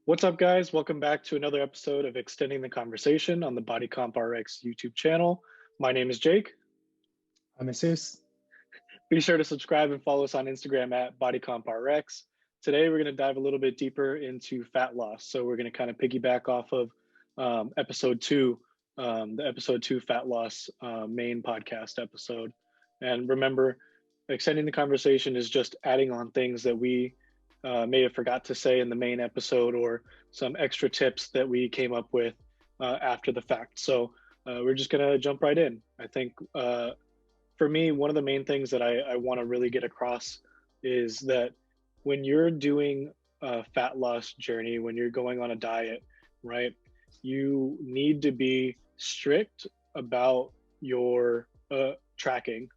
What's up, guys? Welcome back to another episode of Extending the Conversation on the BodyComprx YouTube channel. My name is Jake. I'm Jesus. Be sure to subscribe and follow us on Instagram at BodyComprx. Today, we're going to dive a little bit deeper into fat loss. So we're going to kind of piggyback off of episode two, the episode two fat loss main podcast episode. And remember, extending the conversation is just adding on things that we may have forgot to say in the main episode or some extra tips that we came up with after the fact. So we're just going to jump right in. I think for me, one of the main things that I want to really get across is that when you're doing a fat loss journey, when you're going on a diet, right, you need to be strict about your about tracking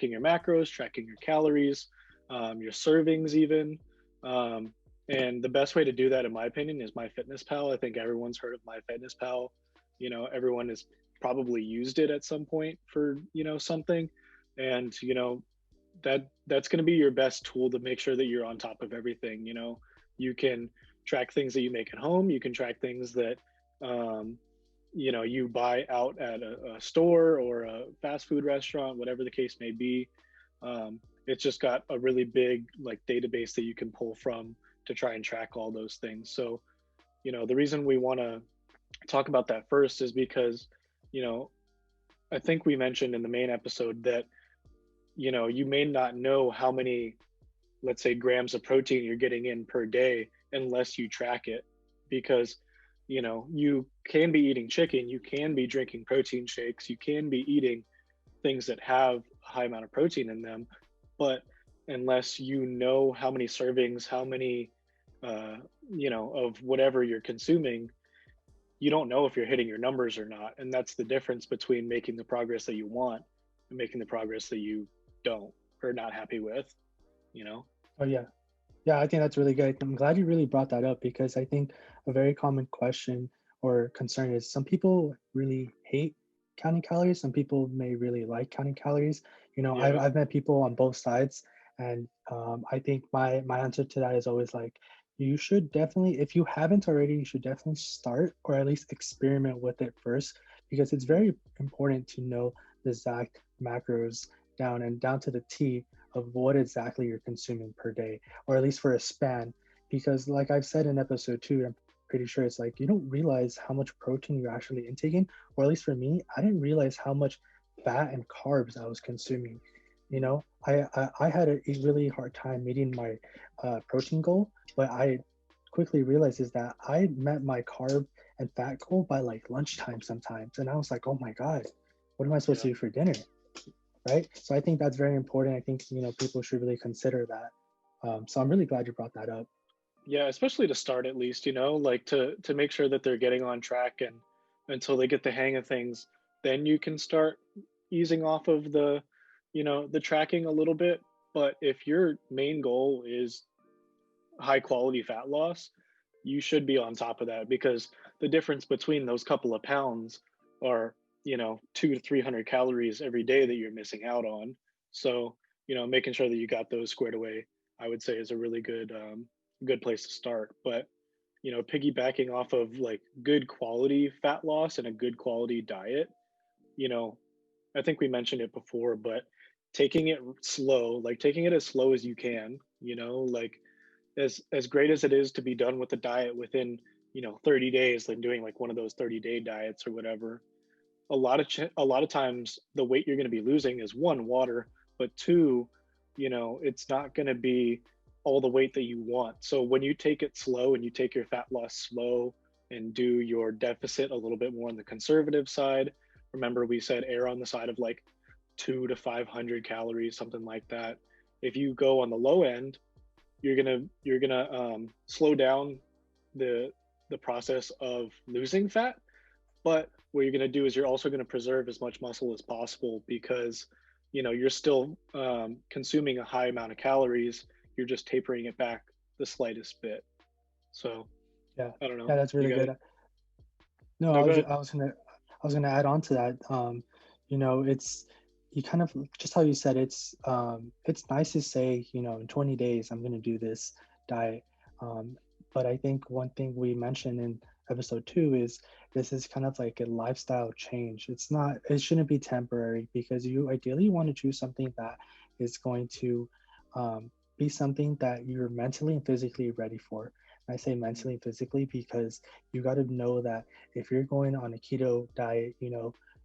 your macros, tracking your calories, your servings even. And the best way to do that, in my opinion, is MyFitnessPal. I think everyone's heard of MyFitnessPal. You know, everyone has probably used it at some point for, something. And, that's going to be your best tool to make sure that you're on top of everything. You can track things that you make at home. You can track things that, you buy out at a store or a fast food restaurant, whatever the case may be. It's just got a really big database that you can pull from to try and track all those things. So, the reason we want to talk about that first is because, I think we mentioned in the main episode that, you may not know how many, let's say, grams of protein you're getting in per day unless you track it, because, you can be eating chicken, you can be drinking protein shakes, you can be eating things that have a high amount of protein in them, but unless you know how many servings, how many, of whatever you're consuming, you don't know if you're hitting your numbers or not. And that's the difference between making the progress that you want and making the progress that you don't or not happy with, Oh yeah. Yeah, I think that's really good. I'm glad you really brought that up because I think a very common question or concern is some people really hate counting calories. Some people may really like counting calories. Yeah. I've met people on both sides, and I think my answer to that is always like, you should definitely, if you haven't already, you should definitely start or at least experiment with it first, because it's very important to know the exact macros down to the T of what exactly you're consuming per day, or at least for a span. Because like I've said in episode 2, I'm pretty sure it's like you don't realize how much protein you're actually intaking, or at least for me, I didn't realize how much fat and carbs I was consuming. I had a really hard time meeting my protein goal, but I quickly realized is that I met my carb and fat goal by like lunchtime sometimes, and I was like, oh my god, what am I supposed Yeah. to do for dinner? Right? So I think that's very important. I think people should really consider that. So I'm really glad you brought that up. Yeah, especially to start at least, like to make sure that they're getting on track, and until they get the hang of things, then you can start easing off of the tracking a little bit. But if your main goal is high quality fat loss, you should be on top of that, because the difference between those couple of pounds are, 200 to 300 calories every day that you're missing out on. So, making sure that you got those squared away, I would say, is a really good place to start. But, piggybacking off of good quality fat loss and a good quality diet, you know, I think we mentioned it before, but taking it slow, taking it as slow as you can, as great as it is to be done with the diet within 30 days, than doing one of those 30-day diets or whatever. A lot of times the weight you're going to be losing is, one, water, but two, it's not going to be all the weight that you want. So when you take it slow and you take your fat loss slow and do your deficit a little bit more on the conservative side, remember we said err on the side of 2 to 500 calories, something like that. If you go on the low end, you're gonna slow down the process of losing fat. But what you're gonna do is you're also gonna preserve as much muscle as possible, because you're still consuming a high amount of calories. You're just tapering it back the slightest bit. So Yeah, I don't know. yeah, that's You really got good. it? No, No, go ahead. I was gonna add on to that. It's you kind of just how you said it's nice to say in 20 days I'm gonna do this diet. But I think one thing we mentioned in episode 2 is this is kind of like a lifestyle change. It's not, it shouldn't be temporary because you ideally want to choose something that is going to be something that you're mentally and physically ready for. And I say Mhm. mentally and physically because you got to know that if you're going on a keto diet,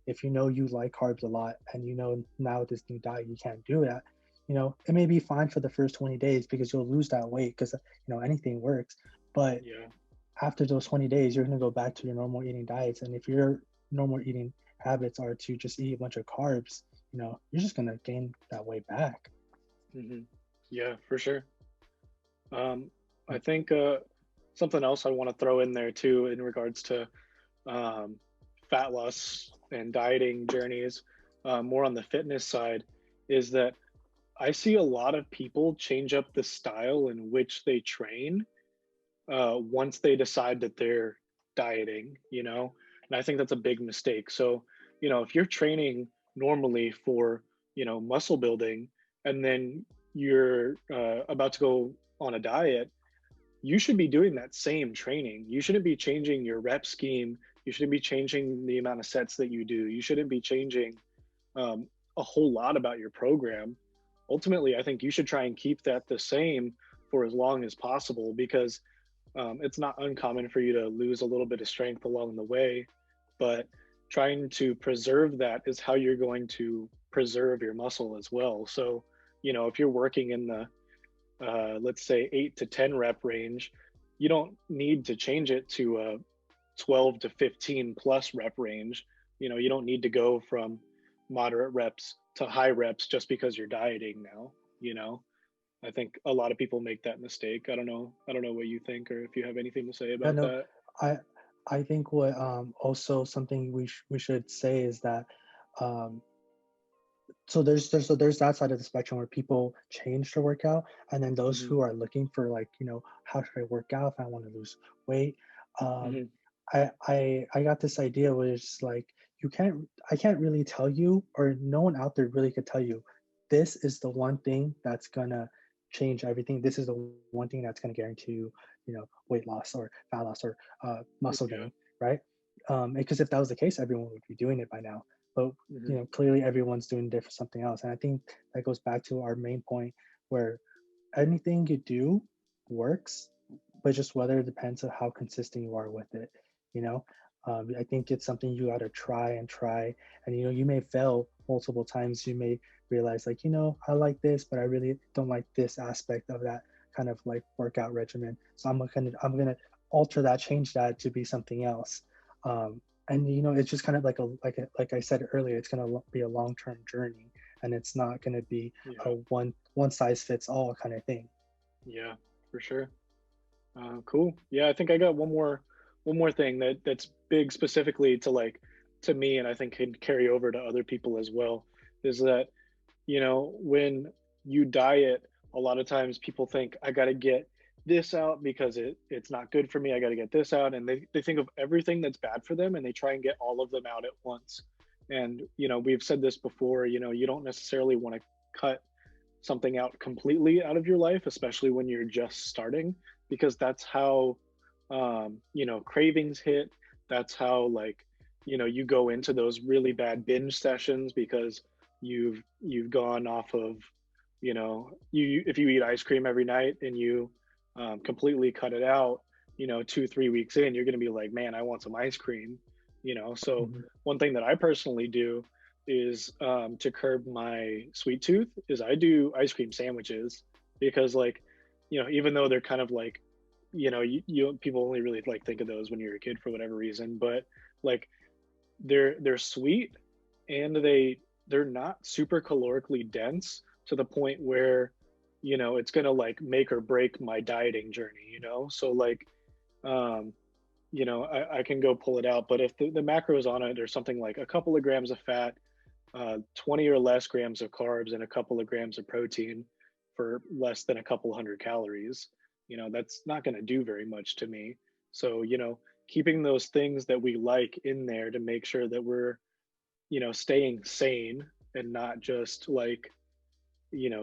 if you know you like carbs a lot and you know now with this new diet you can't do that, it may be fine for the first 20 days because you'll lose that weight because anything works. But Yeah. after those 20 days, you're going to go back to your normal eating diets. And if your normal eating habits are to just eat a bunch of carbs, you're just going to gain that weight back. Hmm. Yeah, for sure. Um, I Mm. think something else I want to throw in there too, in regards to um, fat loss and dieting journeys, more on the fitness side, is that I see a lot of people change up the style in which they train once they decide that they're dieting, and I think that's a big mistake. So, if you're training normally for, muscle building, and then you're about to go on a diet, you should be doing that same training. You shouldn't be changing your rep scheme. You shouldn't be changing the amount of sets that you do. You shouldn't be changing a whole lot about your program. Ultimately, I think you should try and keep that the same for as long as possible, because it's not uncommon for you to lose a little bit of strength along the way, but trying to preserve that is how you're going to preserve your muscle as well. So, if you're working in the, let's say, 8 to 10 rep range, you don't need to change it to a 12 to 15 plus rep range. You don't need to go from moderate reps to high reps just because you're dieting now, you know? I think a lot of people make that mistake. I don't know what you think, or if you have anything to say Yeah, about no, that. I I think what also something we should say is that um, so there's that side of the spectrum where people change to work out, and then those Hmm. who are looking for like how should I work out if I want to lose weight. Um, Hmm. I got this idea where it's like I can't really tell you, or no one out there really could tell you this is the one thing that's gonna change everything. This is the one thing that's gonna guarantee you, weight loss or fat loss or muscle Yeah. gain, right? Because if that was the case, everyone would be doing it by now. But Hmm. clearly everyone's doing it for something else, and I think that goes back to our main point where anything you do works, but just whether it depends on how consistent you are with it. You know, I think it's something you got to try and try, and you may fail multiple times. You may realize like I like this, but I really don't like this aspect of that kind of like workout regimen. So I'm gonna alter that, change that to be something else. And it's just kind of like I said earlier, it's gonna be a long term journey, and it's not gonna be a Yeah. one size fits all kind of thing. Yeah, for sure. Cool. Yeah, I think I got one more thing that's big specifically to me, and I think can carry over to other people as well, is that when you diet, a lot of times people think, I got to get this out because it's not good for me. I got to get this out. And they think of everything that's bad for them, and they try and get all of them out at once. And, we've said this before, you don't necessarily want to cut something out completely out of your life, especially when you're just starting, because that's how, cravings hit. That's how, like, you go into those really bad binge sessions because you've gone off of, you if you eat ice cream every night and you completely cut it out, 2 3 weeks in, you're going to be like, man, I want some ice cream. So Mhm. one thing that I personally do is, to curb my sweet tooth, is I do ice cream sandwiches, because, like, even though they're kind of like, people only really like think of those when you're a kid for whatever reason, but like, they're sweet, and they're not super calorically dense to the point where, it's gonna like make or break my dieting journey. So like, um I can go pull it out, but if the macros on it are something like a couple of grams of fat, 20 or less grams of carbs, and a couple of grams of protein for less than a couple hundred calories, that's not going to do very much to me. So, keeping those things that we like in there to make sure that we're, staying sane, and not just like,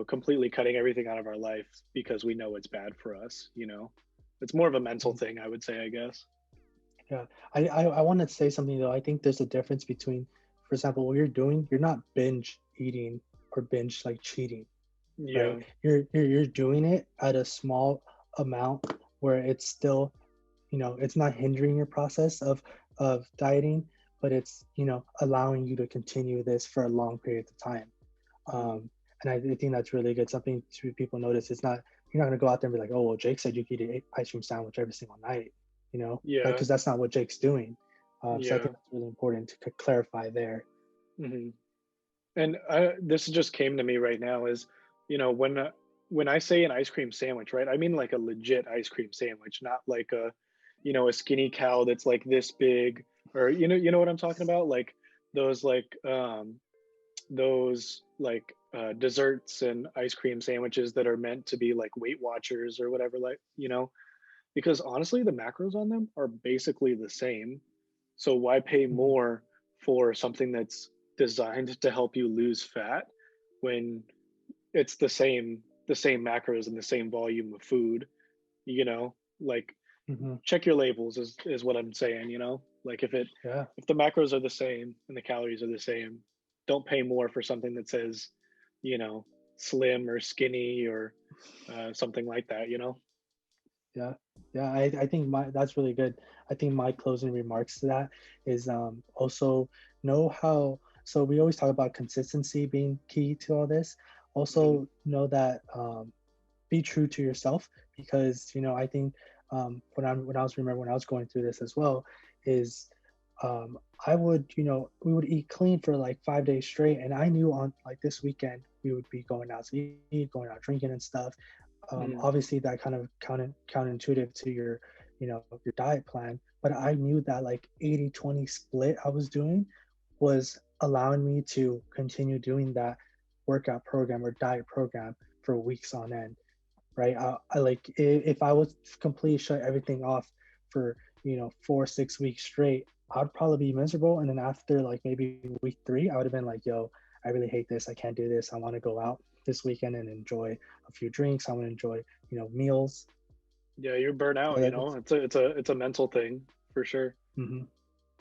completely cutting everything out of our life because we know it's bad for us. It's more of a mental Mhm. thing, I would say, I guess. Yeah, I want to say something though. I think there's a difference between, for example, what you're doing. You're not binge eating or binge like cheating, right? Yeah. You're doing it at a small amount where it's still, it's not hindering your process of dieting, but it's, allowing you to continue this for a long period of time. Mhm. And I think that's really good. Something to people notice. It's not, you're not gonna go out there and be like, oh well, Jake said you could eat an ice cream sandwich every single night, like Yeah. because that's not what Jake's doing. So I think Yeah. that's really important to clarify there. Mhm. And this just came to me right now is, you know, when I say an ice cream sandwich, right? I mean like a legit ice cream sandwich, not like a, you know, a skinny cow that's like this big, or you know what I'm talking about? Like those like desserts and ice cream sandwiches that are meant to be like Weight Watchers or whatever, like, you know, because honestly, the macros on them are basically the same. So why pay Mhm, more for something that's designed to help you lose fat when it's the same macros and the same volume of food, you know? Like mhm. check your labels is what I'm saying, you know? Like Yeah, if the macros are the same and the calories are the same, don't pay more for something that says, you know, slim or skinny or something like that, you know? yeah, yeah. I think my that's really good. I think my closing remarks to that is also know how. So we always talk about consistency being key to all this. Hmm. Also know that be true to yourself, because I think when I was going through this as well, is I would, we would eat clean for like 5 days straight, and I knew on like this weekend we would be going out to eat, going out drinking and stuff. Hmm. Obviously that kind of counterintuitive to your your diet plan, but I knew that like 80-20 split I was doing was allowing me to continue doing that workout program or diet program for weeks on end, right? I like if I was completely shut everything off for 4 6 weeks straight, I'd probably be miserable. And then after like maybe week three, I would have been like, yo, I really hate this. I can't do this. I want to go out this weekend and enjoy a few drinks. I want to enjoy meals. Yeah, you're burnt So out, you know? that's It's a mental thing for sure. mm-hmm.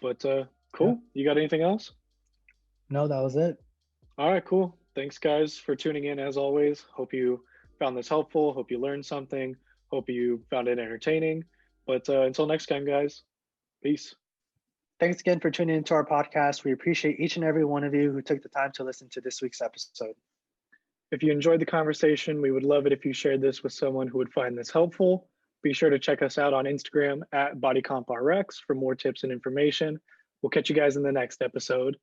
But Yeah. cool. You got anything else? No, that was it. All right, cool. Thanks, guys, for tuning in as always. Hope you found this helpful. Hope you learned something. Hope you found it entertaining. But until next time, guys, peace. Thanks again for tuning into our podcast. We appreciate each and every one of you who took the time to listen to this week's episode. If you enjoyed the conversation, we would love it if you shared this with someone who would find this helpful. Be sure to check us out on Instagram at bodycomprx for more tips and information. We'll catch you guys in the next episode.